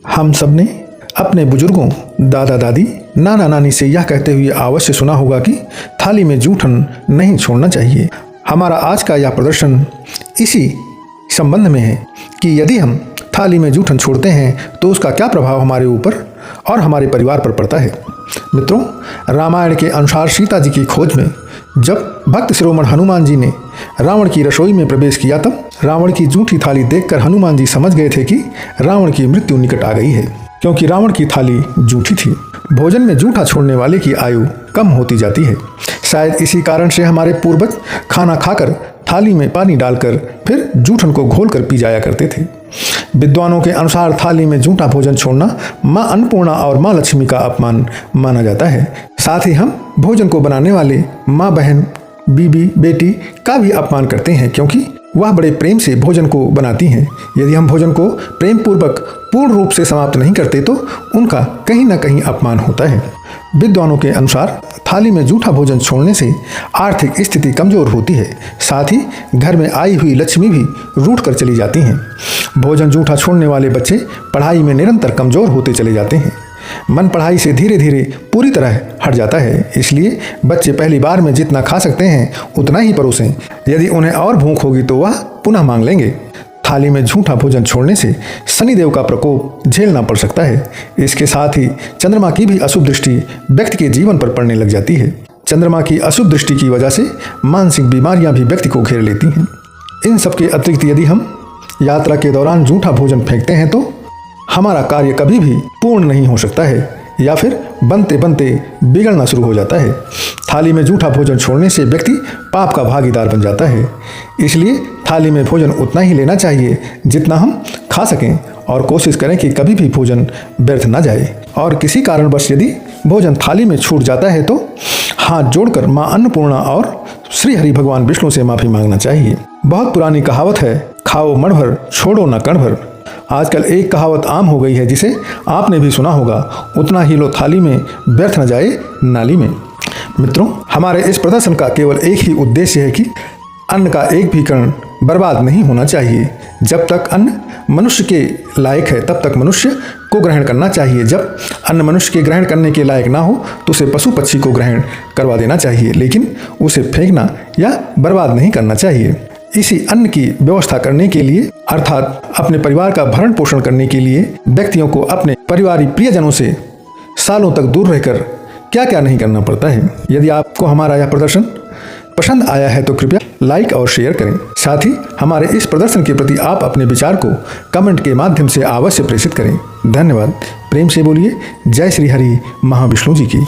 हम सब ने अपने बुजुर्गों, दादा दादी, नाना नानी से यह कहते हुए अवश्य सुना होगा कि थाली में जूठन नहीं छोड़ना चाहिए। हमारा आज का यह प्रदर्शन इसी संबंध में है कि यदि हम थाली में जूठन छोड़ते हैं तो उसका क्या प्रभाव हमारे ऊपर और हमारे परिवार पर पड़ता है। मित्रों, रामायण के अनुसार सीता जी की खोज में जब भक्त शिरोमण हनुमान जी ने रावण की रसोई में प्रवेश किया, तब रावण की जूठी थाली देखकर हनुमान जी समझ गए थे कि रावण की मृत्यु निकट आ गई है, क्योंकि रावण की थाली जूठी थी। भोजन में जूठा छोड़ने वाले की आयु कम होती जाती है। शायद इसी कारण से हमारे पूर्वज खाना खाकर थाली में पानी डालकर फिर जूठन को घोलकर पी जाया करते थे। विद्वानों के अनुसार थाली में जूठा भोजन छोड़ना माँ अन्नपूर्णा और माँ लक्ष्मी का अपमान माना जाता है। साथ ही हम भोजन को बनाने वाले माँ, बहन, बीबी, बेटी का भी अपमान करते हैं, क्योंकि वह बड़े प्रेम से भोजन को बनाती हैं। यदि हम भोजन को प्रेम पूर्वक पूर्ण रूप से समाप्त नहीं करते तो उनका कहीं न कहीं अपमान होता है। विद्वानों के अनुसार थाली में जूठा भोजन छोड़ने से आर्थिक स्थिति कमजोर होती है, साथ ही घर में आई हुई लक्ष्मी भी रूठ कर चली जाती हैं। भोजन जूठा छोड़ने वाले बच्चे पढ़ाई में निरंतर कमजोर होते चले जाते हैं। मन पढ़ाई से धीरे धीरे पूरी तरह हट जाता है। इसलिए बच्चे पहली बार में जितना खा सकते हैं उतना ही परोसें। यदि उन्हें और भूख होगी तो वह पुनः मांग लेंगे। थाली में झूठा भोजन छोड़ने से शनिदेव का प्रकोप झेलना पड़ सकता है। इसके साथ ही चंद्रमा की भी अशुभ दृष्टि व्यक्ति के जीवन पर पड़ने लग जाती है। चंद्रमा की अशुभ दृष्टि की वजह से मानसिक बीमारियां भी व्यक्ति को घेर लेती हैं। इन सब के अतिरिक्त यदि हम यात्रा के दौरान झूठा भोजन फेंकते हैं तो हमारा कार्य कभी भी पूर्ण नहीं हो सकता है, या फिर बनते बनते बिगड़ना शुरू हो जाता है। थाली में जूठा भोजन छोड़ने से व्यक्ति पाप का भागीदार बन जाता है। इसलिए थाली में भोजन उतना ही लेना चाहिए जितना हम खा सकें, और कोशिश करें कि कभी भी भोजन व्यर्थ ना जाए। और किसी कारणवश यदि भोजन थाली में छूट जाता है तो हाथ जोड़कर माँ अन्नपूर्णा और श्री हरि भगवान विष्णु से माफ़ी मांगना चाहिए। बहुत पुरानी कहावत है, खाओ मण भर, छोड़ो ना कण भर। आजकल एक कहावत आम हो गई है जिसे आपने भी सुना होगा, उतना ही लो थाली में, व्यर्थ न जाए नाली में। मित्रों, हमारे इस प्रदर्शन का केवल एक ही उद्देश्य है कि अन्न का एक भी कण बर्बाद नहीं होना चाहिए। जब तक अन्न मनुष्य के लायक है तब तक मनुष्य को ग्रहण करना चाहिए। जब अन्न मनुष्य के ग्रहण करने के लायक ना हो तो उसे पशु पक्षी को ग्रहण करवा देना चाहिए, लेकिन उसे फेंकना या बर्बाद नहीं करना चाहिए। इसी अन्न की व्यवस्था करने के लिए, अर्थात अपने परिवार का भरण पोषण करने के लिए, व्यक्तियों को अपने परिवारिक प्रियजनों से सालों तक दूर रहकर क्या क्या नहीं करना पड़ता है। यदि आपको हमारा यह प्रदर्शन पसंद आया है तो कृपया लाइक और शेयर करें। साथ ही हमारे इस प्रदर्शन के प्रति आप अपने विचार को कमेंट के माध्यम से अवश्य प्रेषित करें। धन्यवाद। प्रेम से बोलिए जय श्री हरि महाविष्णु जी की।